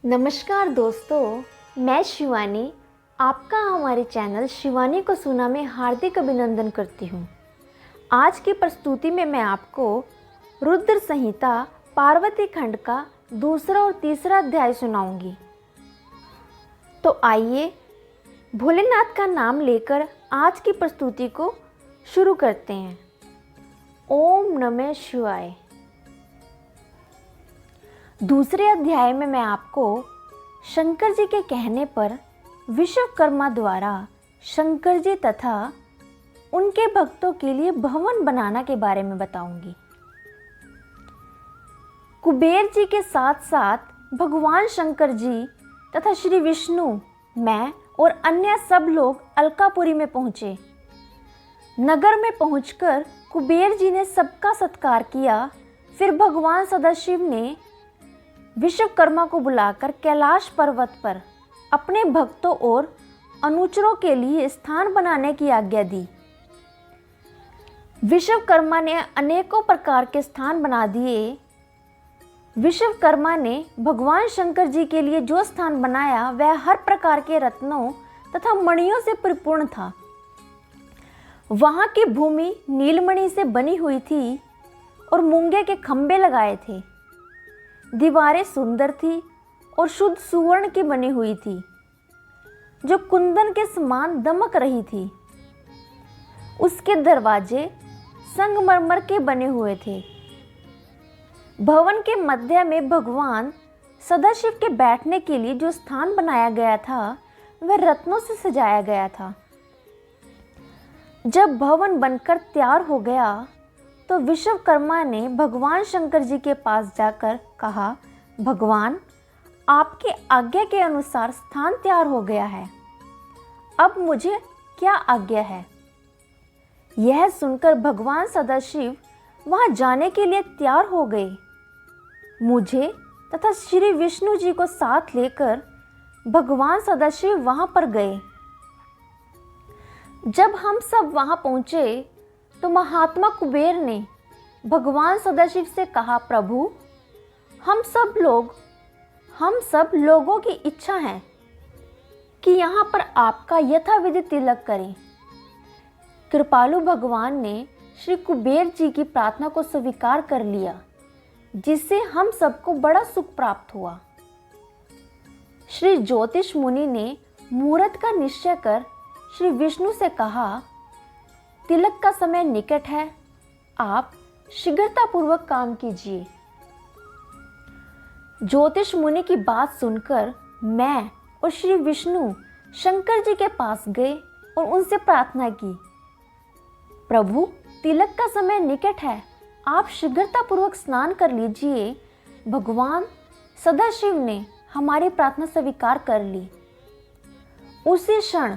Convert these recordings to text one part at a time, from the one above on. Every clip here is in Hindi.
नमस्कार दोस्तों, मैं शिवानी आपका हमारे चैनल शिवानी को सुना में हार्दिक अभिनंदन करती हूँ। आज की प्रस्तुति में मैं आपको रुद्र संहिता पार्वती खंड का दूसरा और तीसरा अध्याय सुनाऊंगी। तो आइए भोलेनाथ का नाम लेकर आज की प्रस्तुति को शुरू करते हैं। ओम नमः शिवाय। दूसरे अध्याय में मैं आपको शंकर जी के कहने पर विश्वकर्मा द्वारा शंकर जी तथा उनके भक्तों के लिए भवन बनाना के बारे में बताऊंगी। कुबेर जी के साथ साथ भगवान शंकर जी तथा श्री विष्णु, मैं और अन्य सब लोग अलकापुरी में पहुंचे। नगर में पहुंचकर कुबेर जी ने सबका सत्कार किया। फिर भगवान सदाशिव ने विश्वकर्मा को बुलाकर कैलाश पर्वत पर अपने भक्तों और अनुचरों के लिए स्थान बनाने की आज्ञा दी। विश्वकर्मा ने अनेकों प्रकार के स्थान बना दिए। विश्वकर्मा ने भगवान शंकर जी के लिए जो स्थान बनाया वह हर प्रकार के रत्नों तथा मणियों से परिपूर्ण था। वहां की भूमि नीलमणि से बनी हुई थी और मूंगे के खंभे लगाए थे। दीवारें सुंदर थी और शुद्ध सुवर्ण की बनी हुई थी, जो कुंदन के समान दमक रही थी। उसके दरवाजे संगमरमर के बने हुए थे। भवन के मध्य में भगवान सदाशिव के बैठने के लिए जो स्थान बनाया गया था वह रत्नों से सजाया गया था। जब भवन बनकर तैयार हो गया तो विश्वकर्मा ने भगवान शंकर जी के पास जाकर कहा, भगवान, आपकी आज्ञा के अनुसार स्थान तैयार हो गया है। अब मुझे क्या आज्ञा है? यह सुनकर भगवान सदाशिव वहां जाने के लिए तैयार हो गए। मुझे तथा श्री विष्णु जी को साथ लेकर भगवान सदाशिव वहां पर गए। जब हम सब वहां पहुंचे तो महात्मा कुबेर ने भगवान सदाशिव से कहा, प्रभु, हम सब लोगों की इच्छा है कि यहाँ पर आपका यथाविधि तिलक करें। कृपालु भगवान ने श्री कुबेर जी की प्रार्थना को स्वीकार कर लिया, जिससे हम सबको बड़ा सुख प्राप्त हुआ। श्री ज्योतिष मुनि ने मुहूर्त का निश्चय कर श्री विष्णु से कहा, तिलक का समय निकट है, आप शीघ्रतापूर्वक काम कीजिए। ज्योतिष मुनि की बात सुनकर मैं और श्री विष्णु शंकर जी के पास गए और उनसे प्रार्थना की, प्रभु, तिलक का समय निकट है, आप शीघ्रतापूर्वक स्नान कर लीजिए। भगवान सदाशिव ने हमारी प्रार्थना स्वीकार कर ली। उसी क्षण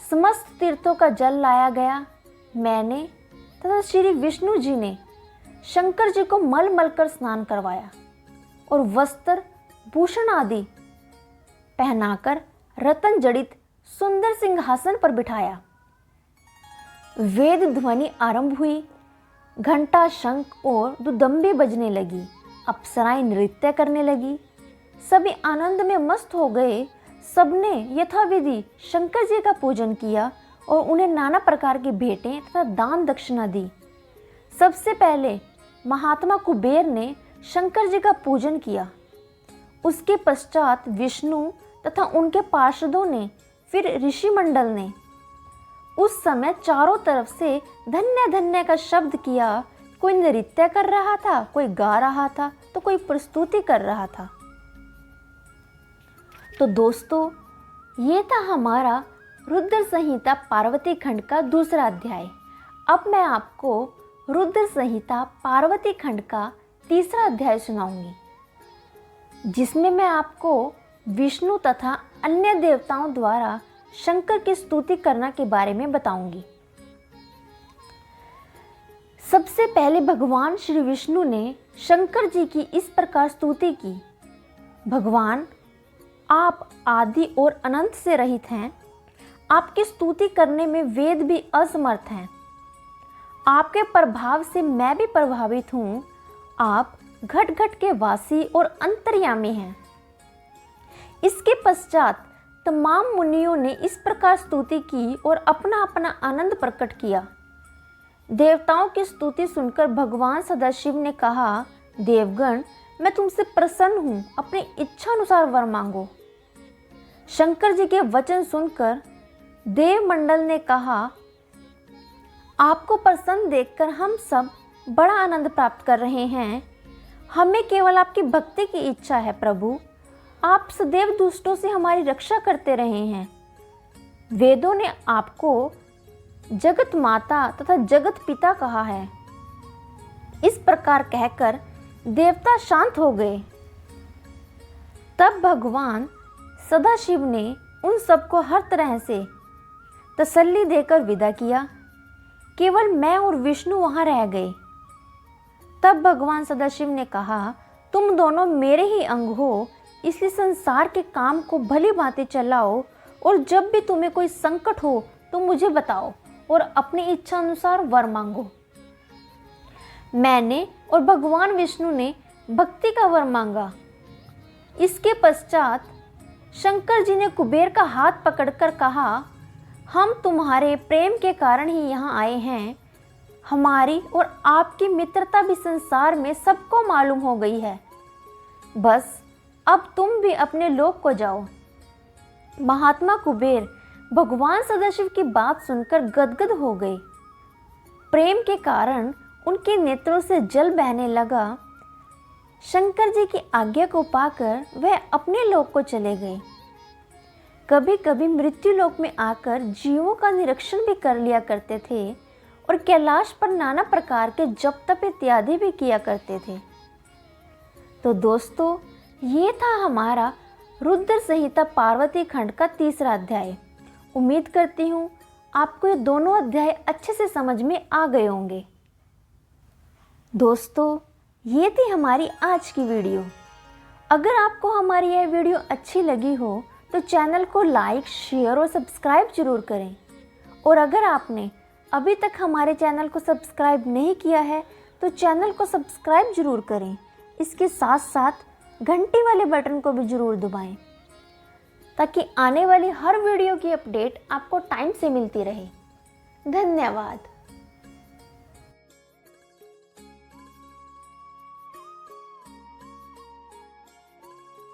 समस्त तीर्थों का जल लाया गया। मैंने तथा श्री विष्णु जी ने शंकर जी को मल मल कर स्नान करवाया और वस्त्र भूषण आदि पहनाकर रतन जड़ित सुंदर सिंहासन पर बिठाया। वेद ध्वनि आरंभ हुई। घंटा, शंख और दुदंबी बजने लगी। अप्सराएं नृत्य करने लगी। सभी आनंद में मस्त हो गए। सबने यथाविधि शंकर जी का पूजन किया और उन्हें नाना प्रकार की भेंटें तथा दान दक्षिणा दी। सबसे पहले महात्मा कुबेर ने शंकर जी का पूजन किया। उसके पश्चात विष्णु तथा उनके पार्षदों ने, फिर ऋषि मंडल ने। उस समय चारों तरफ से धन्य धन्य का शब्द किया। कोई नृत्य कर रहा था, कोई गा रहा था, तो कोई प्रस्तुति कर रहा था। तो दोस्तों, ये था हमारा रुद्र संहिता पार्वती खंड का दूसरा अध्याय। अब मैं आपको रुद्र संहिता पार्वती खंड का तीसरा अध्याय सुनाऊंगी, जिसमें मैं आपको विष्णु तथा अन्य देवताओं द्वारा शंकर की स्तुति करना के बारे में बताऊंगी। सबसे पहले भगवान श्री विष्णु ने शंकर जी की इस प्रकार स्तुति की, भगवान, आप आदि और अनंत से रहित हैं। आपकी स्तुति करने में वेद भी असमर्थ हैं। आपके प्रभाव से मैं भी प्रभावित हूँ। आप घट घट के वासी और अंतर्यामी हैं। इसके पश्चात तमाम मुनियों ने इस प्रकार स्तुति की और अपना अपना आनंद प्रकट किया। देवताओं की स्तुति सुनकर भगवान सदाशिव ने कहा, देवगण, मैं तुमसे प्रसन्न हूँ, अपनी इच्छा अनुसार वर मांगो। शंकर जी के वचन सुनकर देवमंडल ने कहा, आपको प्रसन्न देखकर हम सब बड़ा आनंद प्राप्त कर रहे हैं। हमें केवल आपकी भक्ति की इच्छा है प्रभु। आप सदैव दुष्टों से हमारी रक्षा करते रहे हैं। वेदों ने आपको जगत माता तथा जगत पिता कहा है। इस प्रकार कहकर देवता शांत हो गए। तब भगवान सदाशिव ने उन सबको हर तरह से तसल्ली देकर विदा किया। केवल मैं और विष्णु वहां रह गए। तब भगवान सदाशिव ने कहा, तुम दोनों मेरे ही अंग हो, इसलिए संसार के काम को भली भांति चलाओ और जब भी तुम्हें कोई संकट हो तो मुझे बताओ और अपनी इच्छा अनुसार वर मांगो। मैंने और भगवान विष्णु ने भक्ति का वर मांगा। इसके पश्चात शंकर जी ने कुबेर का हाथ पकड़कर कहा, हम तुम्हारे प्रेम के कारण ही यहाँ आए हैं। हमारी और आपकी मित्रता भी संसार में सबको मालूम हो गई है। बस अब तुम भी अपने लोक को जाओ। महात्मा कुबेर भगवान सदाशिव की बात सुनकर गदगद हो गए। प्रेम के कारण उनके नेत्रों से जल बहने लगा। शंकर जी की आज्ञा को पाकर वह अपने लोक को चले गए। कभी कभी मृत्यु लोक में आकर जीवों का निरीक्षण भी कर लिया करते थे और कैलाश पर नाना प्रकार के जप तप इत्यादि भी किया करते थे। तो दोस्तों, ये था हमारा रुद्र संहिता पार्वती खंड का तीसरा अध्याय। उम्मीद करती हूँ आपको ये दोनों अध्याय अच्छे से समझ में आ गए होंगे। दोस्तों, ये थी हमारी आज की वीडियो। अगर आपको हमारी यह वीडियो अच्छी लगी हो तो चैनल को लाइक, शेयर और सब्सक्राइब जरूर करें। और अगर आपने अभी तक हमारे चैनल को सब्सक्राइब नहीं किया है तो चैनल को सब्सक्राइब जरूर करें। इसके साथ साथ घंटी वाले बटन को भी जरूर दबाएं ताकि आने वाली हर वीडियो की अपडेट आपको टाइम से मिलती रहे। धन्यवाद।